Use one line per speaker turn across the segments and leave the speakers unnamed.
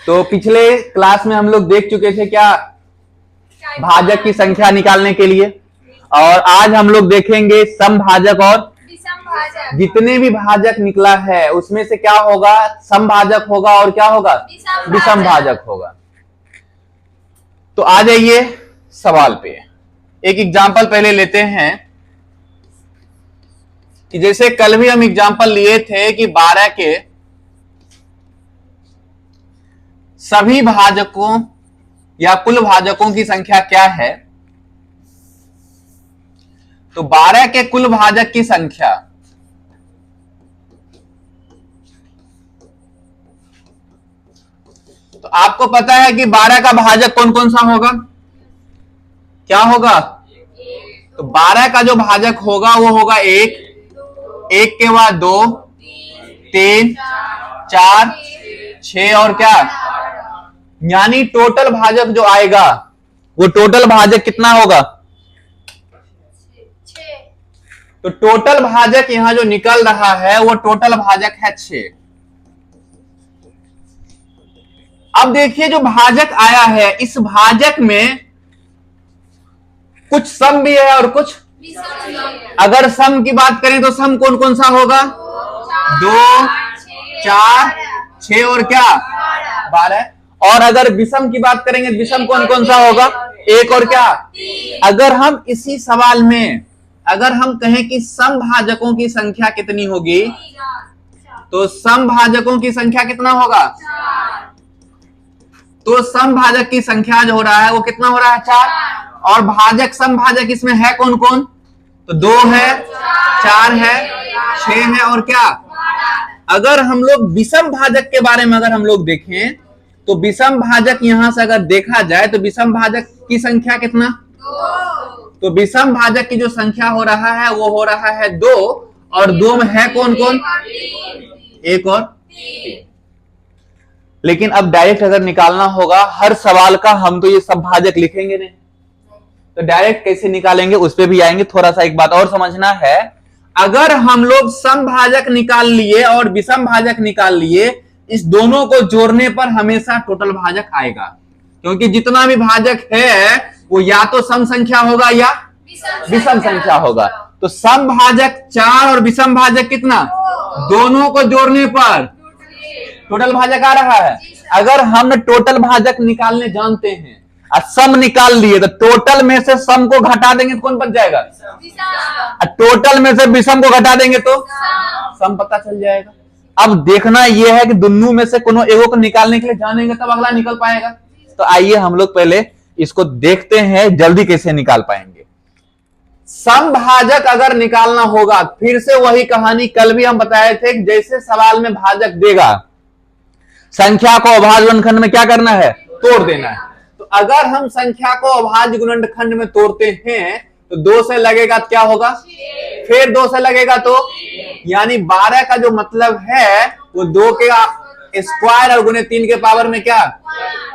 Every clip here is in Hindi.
तो पिछले क्लास में हम लोग देख चुके थे क्या, भाजक की संख्या निकालने के लिए, और आज हम लोग देखेंगे समभाजक और जितने भी भाजक निकला है उसमें से क्या होगा, समभाजक होगा और क्या होगा, विषम भाजक होगा। तो आ जाइए सवाल पे। एक एग्जांपल पहले लेते हैं कि जैसे कल भी हम एग्जांपल लिए थे कि 12 के सभी भाजकों या कुल भाजकों की संख्या क्या है। तो 12 के कुल भाजक की संख्या तो आपको पता है कि 12 का भाजक कौन कौन सा होगा, क्या होगा। तो 12 का जो भाजक होगा वो होगा 1, 1 के बाद 2, 3, 4, 6 और क्या, यानी टोटल भाजक जो आएगा वो टोटल भाजक कितना होगा। तो टोटल भाजक यहां जो निकल रहा है वो टोटल भाजक है 6। अब देखिए जो भाजक आया है इस भाजक में कुछ सम भी है और कुछ, अगर सम की बात करें तो सम कौन कौन सा होगा, 2, 4, 6 और क्या 12। और अगर विषम की बात करेंगे विषम कौन कौन सा होगा, 1 और क्या। अगर हम इसी सवाल में अगर हम कहें कि समभाजकों की संख्या कितनी होगी, तो समभाजकों की संख्या कितना होगा। तो समभाजक की संख्या जो हो रहा है वो कितना हो रहा है, 4। और भाजक समभाजक इसमें है कौन कौन, तो 2 है, 4 है, 6 है और क्या। अगर हम लोग विषम भाजक के बारे में अगर हम लोग देखें तो विषम भाजक यहां से अगर देखा जाए तो विषम भाजक की संख्या कितना, तो विषम भाजक की जो संख्या हो रहा है वो हो रहा है 2, और 2 में है कौन कौन, 1 और 3। लेकिन अब डायरेक्ट अगर निकालना होगा हर सवाल का, हम तो ये सब भाजक लिखेंगे नहीं, तो डायरेक्ट कैसे निकालेंगे उस पे भी आएंगे। थोड़ा सा एक बात और समझना है, अगर हम लोग समभाजक निकाल लिए और विषम भाजक निकाल लिए, इस दोनों को जोड़ने पर हमेशा टोटल भाजक आएगा, क्योंकि जितना भी भाजक है वो या तो सम संख्या होगा या विषम संख्या होगा। तो समभाजक 4 और विषम भाजक कितना, दोनों को जोड़ने पर टोटल भाजक आ रहा है। अगर हम टोटल भाजक निकालने जानते हैं और सम निकाल लिए तो टोटल में से सम को घटा देंगे तो कौन बच जाएगा, टोटल में से विषम को घटा देंगे तो सम पता चल जाएगा। अब देखना यह है कि दोनों में से कोनो एगो को निकालने के लिए जानेंगे तब अगला निकल पाएगा। तो आइए हम लोग पहले इसको देखते हैं जल्दी कैसे निकाल पाएंगे। समभाजक अगर निकालना होगा, फिर से वही कहानी कल भी हम बताए थे कि जैसे सवाल में भाजक देगा, संख्या को अभाज्य गुणनखंड में क्या करना है, तोड़ देना है। तो अगर हम संख्या को अभाज्य गुणनखंड में तोड़ते हैं तो 2 से लगेगा तो क्या होगा, फिर 2 से लगेगा तो, यानी 12 का जो मतलब है वो 2 के स्क्वायर और गुणे 3 के पावर में क्या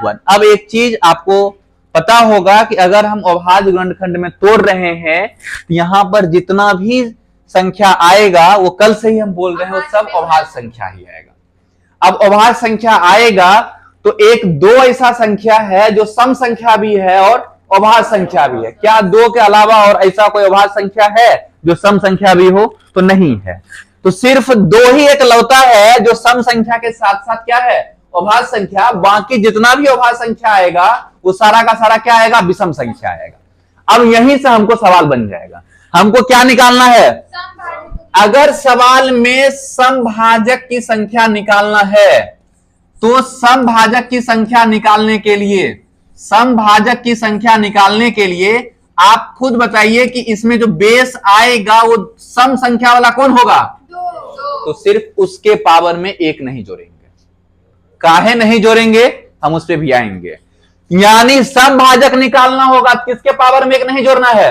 1। अब एक चीज आपको पता होगा कि अगर हम अभाज्य गुणनखंड में तोड़ रहे हैं तो यहां पर जितना भी संख्या आएगा वो कल से ही हम बोल रहे हैं वो सब अभाज्य संख्या ही आएगा। अब अभाज्य संख्या आएगा तो 1, 2 ऐसा संख्या है जो सम संख्या भी है और अभाज्य संख्या भी है। क्या 2 के अलावा और ऐसा कोई अभाज्य संख्या है जो सम संख्या भी हो, तो नहीं है। तो सिर्फ 2 ही एक लौता है जो सम संख्या के साथ साथ क्या है, अभाज्य संख्या। बाकी जितना भी अभाज्य संख्या आएगा वो सारा का सारा क्या आएगा, विषम संख्या आएगा। अब यहीं से हमको सवाल बन जाएगा, हमको क्या निकालना है। अगर सवाल में समभाजक की संख्या निकालना है तो समभाजक की संख्या निकालने के लिए, समभाजक की संख्या निकालने के लिए आप खुद बताइए कि इसमें जो बेस आएगा वो सम संख्या वाला कौन होगा, 2। तो सिर्फ उसके पावर में 1 नहीं जोड़ेंगे। काहे नहीं जोड़ेंगे, हम उस पर भी आएंगे। यानी समभाजक निकालना होगा, किसके पावर में 1 नहीं जोड़ना है,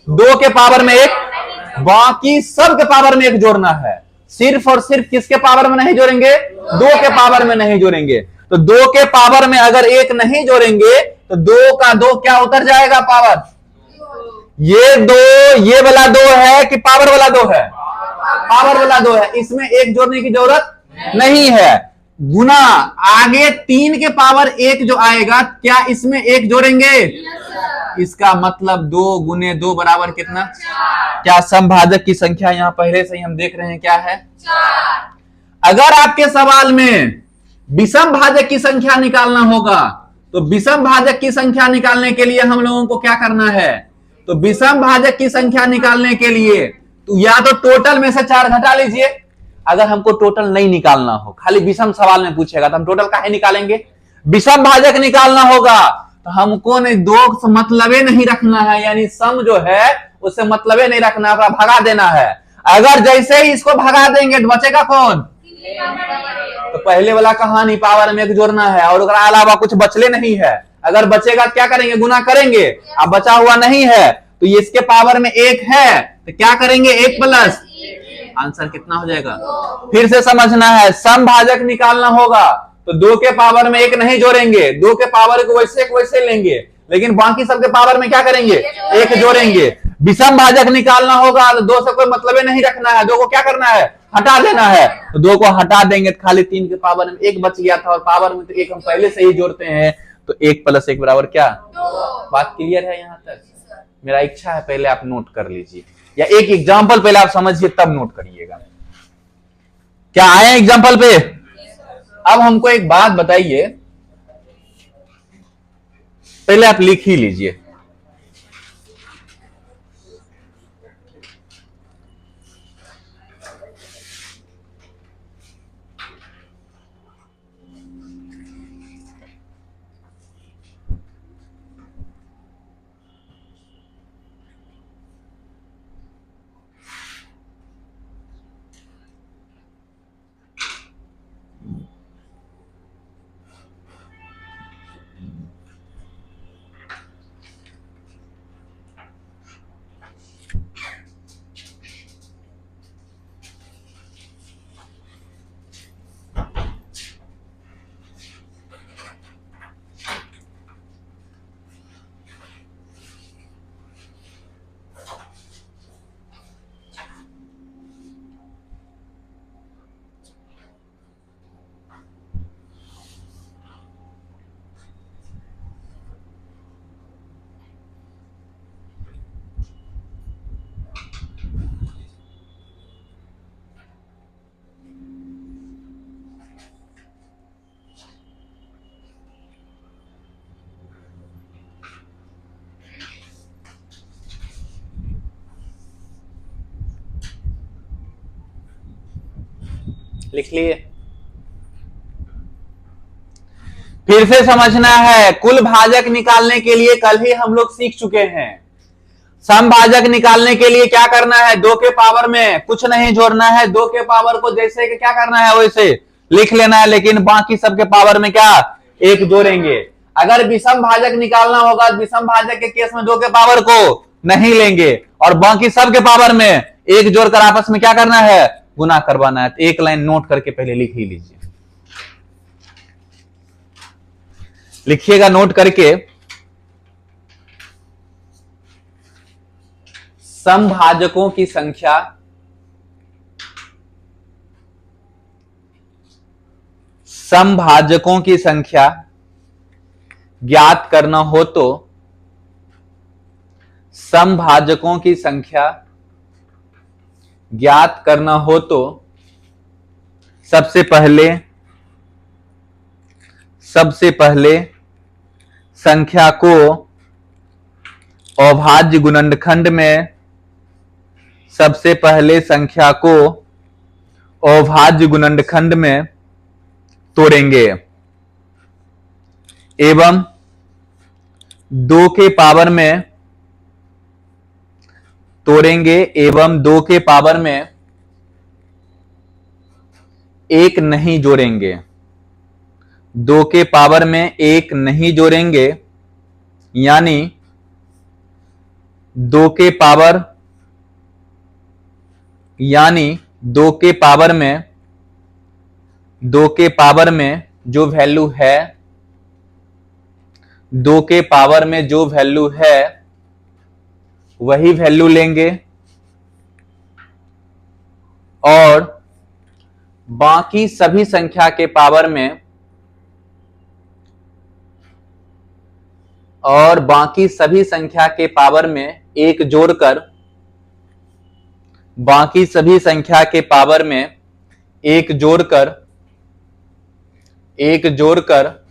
2 के पावर में 1, बाकी सब के पावर में 1 जोड़ना है। सिर्फ और सिर्फ किसके पावर में नहीं जोड़ेंगे, 2 के पावर में नहीं जोड़ेंगे। तो 2 के पावर में अगर 1 नहीं जोड़ेंगे तो 2 का 2 क्या उतर जाएगा, पावर। ये 2 ये वाला 2 है कि पावर वाला 2 है, पावर वाला 2 है, इसमें 1 जोड़ने की जरूरत नहीं है। गुना आगे 3 के पावर 1 जो आएगा, क्या इसमें 1 जोड़ेंगे? इसका मतलब 2 गुने 2 बराबर कितना? क्या समभाजक की संख्या यहां पहले से ही हम देख रहे हैं क्या है? अगर आपके सवाल में विषम भाजक की संख्या निकालना होगा, तो विषम भाजक की संख्या निकालने के लिए हम लोगों को क्या करना है? तो विषम भाजक की संख्या निकालने के लिए तो या तो टोटल में से 4 घटा लीजिए। अगर हमको टोटल नहीं निकालना हो, खाली विषम सवाल में पूछेगा, तो हम टोटल काहे निकालेंगे? विषम भाजक निकालना होगा तो हमको ने 2 से मतलबे नहीं रखना है, यानी सम जो है उससे मतलबे नहीं रखना है, भगा देना है। अगर जैसे ही इसको भगा देंगे तो बचेगा कौन? तो पहले वाला कहानी पावर में 1 जोड़ना है और उसके अलावा कुछ बचले नहीं है। अगर बचेगा तो क्या करेंगे? गुना करेंगे। अब बचा हुआ नहीं है तो ये इसके पावर में 1 है तो क्या करेंगे? 1 प्लस, आंसर कितना हो जाएगा? फिर से समझना है, समभाजक निकालना होगा तो 2 के पावर में 1 नहीं जोड़ेंगे, 2 के पावर को वैसे लेंगे, लेकिन बाकी सबके पावर में क्या करेंगे? 1 जोड़ेंगे। विषम भाजक निकालना होगा तो 2 से कोई मतलब नहीं रखना है, 2 को क्या करना है? हटा देना है। तो 2 को हटा देंगे तो खाली 3 के पावर में 1 बच गया था, और पावर में तो 1 हम पहले से ही जोड़ते हैं, तो 1 प्लस 1 बराबर क्या? 2। बात क्लियर है यहां तक? मेरा इच्छा है पहले आप नोट कर लीजिए, या एक एग्जाम्पल पहले आप समझिए तब नोट करिएगा। क्या आए एग्जाम्पल पे? अब हमको एक बात बताइए, पहले आप लिख ही लीजिए। लिख लिए? फिर से समझना है, कुल भाजक निकालने के लिए कल ही हम लोग सीख चुके हैं। समभाजक निकालने के लिए क्या करना है? 2 के पावर में कुछ नहीं जोड़ना है, 2 के पावर को जैसे कि क्या करना है वैसे लिख लेना है, लेकिन बाकी सबके पावर में क्या? 1 जोड़ेंगे। अगर विषम भाजक निकालना होगा तो विषम भाजक के केस में 2 के पावर को नहीं लेंगे और बाकी सबके पावर में 1 जोड़कर आपस में क्या करना है? गुना करवाना है। तो एक लाइन नोट करके पहले लिख ही लीजिए, लिखिएगा नोट करके। समभाजकों की संख्या ज्ञात करना हो तो समभाजकों की संख्या ज्ञात करना हो तो सबसे पहले संख्या को अभाज्य गुणनखंड में सबसे पहले संख्या को अभाज्य गुणनखंड में तोड़ेंगे एवं 2 के पावर में तोड़ेंगे एवं 2 के पावर में 1 नहीं जोड़ेंगे। 2 के पावर में 1 नहीं जोड़ेंगे, यानी 2 के पावर में जो वैल्यू है 2 के पावर में जो वैल्यू है वही वैल्यू लेंगे और बाकी सभी संख्या के पावर में और बाकी सभी संख्या के पावर में एक जोड़कर, बाकी सभी संख्या के पावर में एक जोड़कर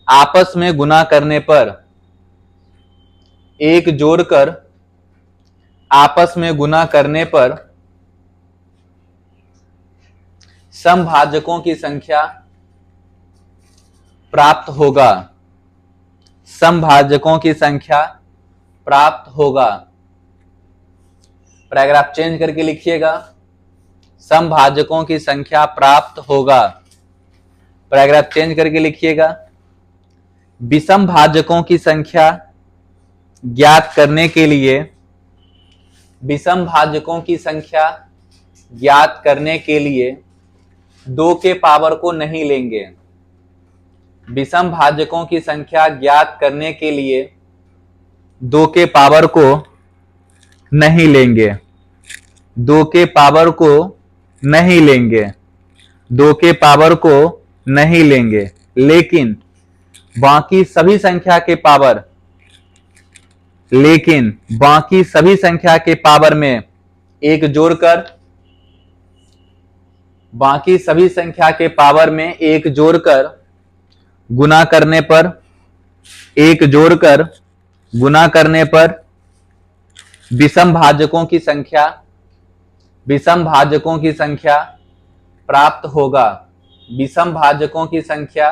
आपस में गुना करने पर, एक जोड़कर आपस में गुना करने पर समभाजकों की संख्या प्राप्त होगा। समभाजकों की संख्या प्राप्त होगा। पैराग्राफ चेंज करके लिखिएगा, समभाजकों की संख्या प्राप्त होगा। पैराग्राफ चेंज करके लिखिएगा, विषम भाजकों की संख्या ज्ञात करने के लिए, विषम भाजकों की संख्या ज्ञात करने के लिए 2 के पावर को नहीं लेंगे। विषम भाजकों की संख्या ज्ञात करने के लिए 2 के पावर को नहीं लेंगे। 2 के पावर को नहीं लेंगे। 2 के पावर को नहीं लेंगे, लेकिन बाकी सभी संख्या के पावर, लेकिन बाकी सभी संख्या के पावर में एक जोड़कर, बाकी सभी संख्या के पावर में एक जोड़कर गुना करने पर, एक जोड़कर गुना करने पर विषम भाजकों की संख्या, विषम भाजकों की संख्या प्राप्त होगा। विषम भाजकों की संख्या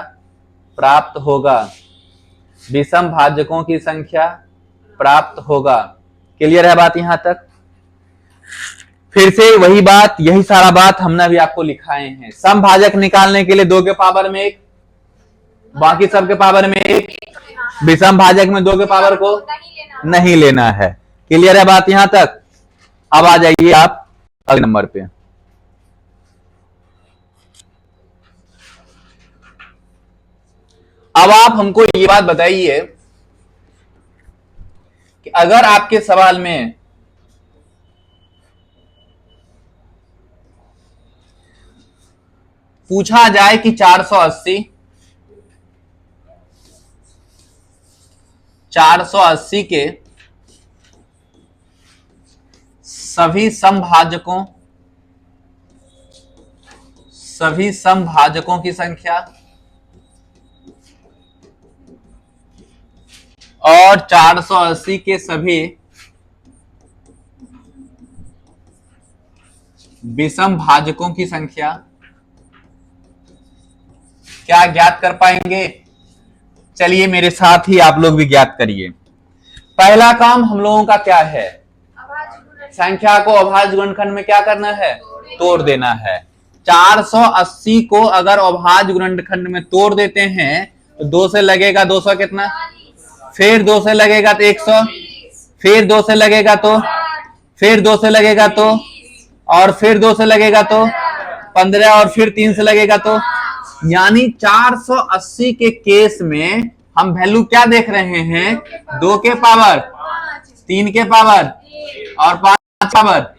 प्राप्त होगा। विषम भाजकों की संख्या प्राप्त होगा। क्लियर है बात यहां तक? फिर से वही बात, यही सारा बात हमने भी आपको लिखाए हैं। समभाजक निकालने के लिए 2 के पावर में 1, बाकी सब के पावर में 1, विषम भाजक में 2 के पावर को नहीं लेना है। क्लियर है बात यहां तक? अब आ जाइए आप अगले नंबर पे। अब आप हमको ये बात बताइए कि अगर आपके सवाल में पूछा जाए कि 480 के सभी समभाजकों की संख्या और 480 के सभी विषम भाजकों की संख्या क्या ज्ञात कर पाएंगे? चलिए मेरे साथ ही आप लोग भी ज्ञात करिए। पहला काम हम लोगों का क्या है? संख्या को अभाज्य गुणनखंड में क्या करना है? तोड़ देना है। 480 को अगर अभाज्य गुणनखंड में तोड़ देते हैं तो 2 से लगेगा 200 कितना, फिर 2 से लगेगा तो 100, फिर 2 से लगेगा तो, फिर 2 से लगेगा तो, और फिर 2 से लगेगा तो 15, और फिर 3 से लगेगा तो, यानी 480 के केस में हम वैल्यू क्या देख रहे हैं? 2 के पावर, 3 के पावर और 5 पावर।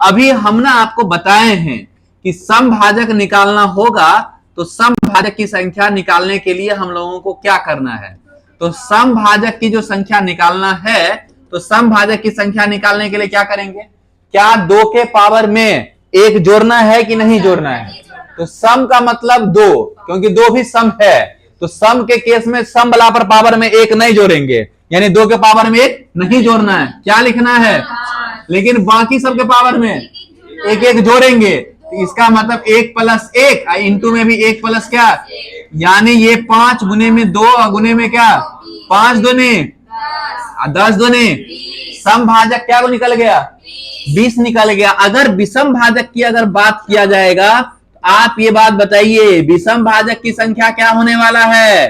अभी हमने आपको बताए हैं कि समभाजक निकालना होगा तो समभाजक की संख्या निकालने के लिए हम लोगों को क्या करना है? तो समभाजक की जो संख्या निकालना है, तो समभाजक की संख्या निकालने के लिए क्या करेंगे? क्या 2 के पावर में 1 जोड़ना है कि नहीं जोड़ना है? तो सम का मतलब 2, क्योंकि 2 भी सम है, तो सम के केस में सम वाला पर पावर में 1 नहीं जोड़ेंगे, यानी 2 के पावर में 1 नहीं जोड़ना है। क्या लिखना है? लेकिन बाकी सब के पावर में 1 जोड़ेंगे, तो इसका मतलब 1 + 1 इंटू में भी 1 प्लस क्या, यानी ये 5 गुने में 2 और गुने में क्या 5 दूने 10 दूने, समभाजक क्या निकल गया? 20 निकल गया। अगर विषम भाजक की अगर बात किया जाएगा, आप ये बात बताइए विषम भाजक की संख्या क्या होने वाला है?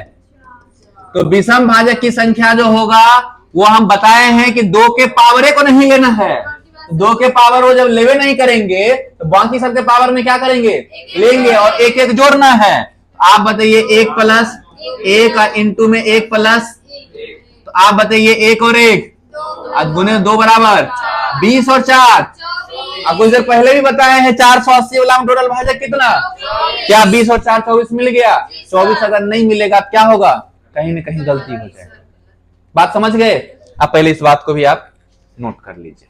तो विषम भाजक की संख्या जो होगा वो हम बताए हैं कि 2 के पावरे को नहीं लेना है। 2 के पावर वो जब लेवे नहीं करेंगे तो बाकी सबके पावर में क्या करेंगे? लेंगे, और 1 जोड़ना है। आप बताइए 1 + 1 इंटू में 1 प्लस, तो आप बताइए 1 और 1 गुने 2 बराबर 20 और 4 अब कुछ देर पहले भी बताए हैं 480 वाला में टोटल भाजक कितना, क्या 20 और 4 24 मिल गया, 24 अगर नहीं मिलेगा तो क्या होगा, कहीं ना कहीं गलती हो जाएगी। बात समझ गए? अब पहले इस बात को भी आप नोट कर लीजिए।